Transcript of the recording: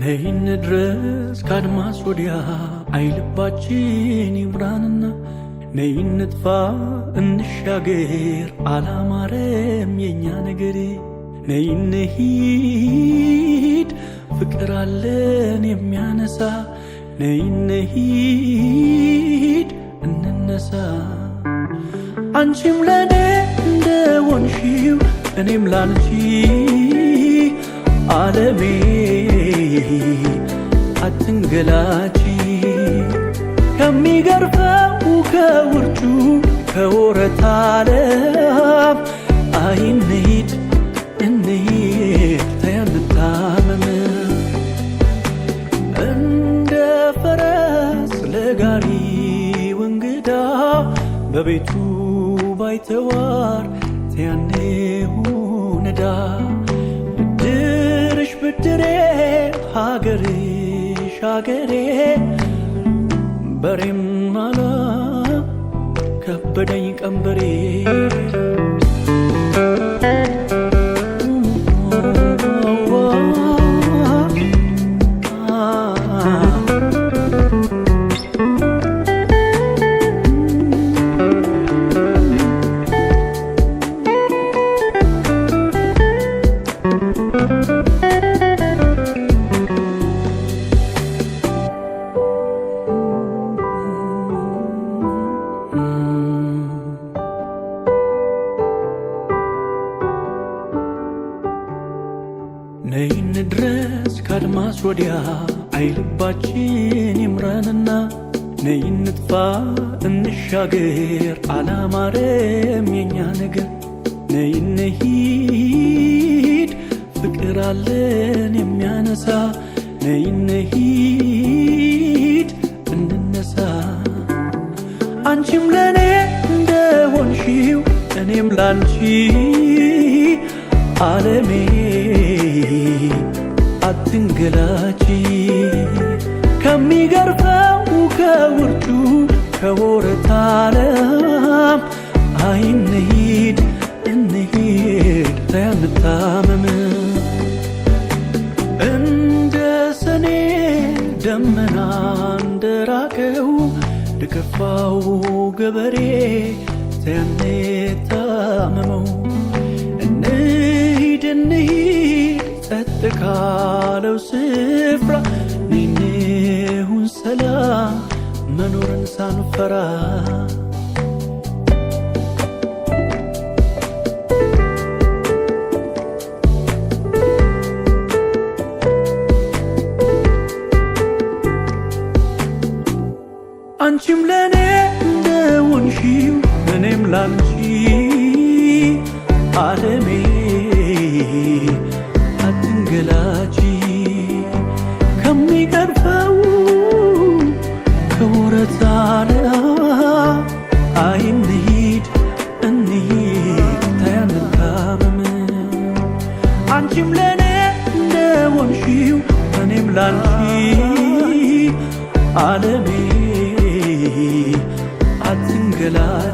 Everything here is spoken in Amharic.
ነይን ድረስ ካድማስ ወዲያ አይልባችን ይብራንና ነይን ንጥፋ እንሻገር አላማረም የኛ ነገር ነይን ሂድ ፍቅር አለን የሚያነሳ ነይን ሂድ እንነሳ አንቺም ለኔ እንደሆንሽው እኔም ላንቺ ዓለሜ አትንገላቺ ከሚገርፈው ከውርጩ ከወረት ዓለም አይንሂድ እንሂድ ተያንታመም እንደ ፈረስ ለጋሪው እንግዳ በቤቱ ባይተዋር ተያኔሁ ነዳ ብድሬ ሀገርሽ ሀገሬ በሬም አላ ከበደኝ ቀንበሬ ነይን ድረስ ካድማስ ወዲያ አይልባችን ይምረንና ነይን ንጥፋ እንሻገር አላማረም የኛ ነገር ነይን ሂድ ፍቅር አለን የሚያነሳ ነይን ሂድ እንነሳ አንቺም ለኔ እንደሆንሽው እኔም ላንቺ ዓለሜ አትንገላቺ ከሚገርፈው ከውርጩ ከወረት ዓለም አይንሂድ እንሂድ ተያንታመም እንደ ሰኔ ደመና እንደራቀው ለከፋው ገበሬ ተያንታመመው እንሂድ ጸጥ ካለው ስፍራ ነይሁን ሰላም መኖርን ሳንፈራ አንቺም ለኔ እንደሆንሽው እኔም ላንቺ ዓለሜ አትንገላቺ ከሚገርፈው ከወረት ዓለም አይንሂድ እንሂድ ተያንታመም አንቺም ለኔ እንደሆንሽው እኔም ላንቺ ዓለሜ አትንገላቺ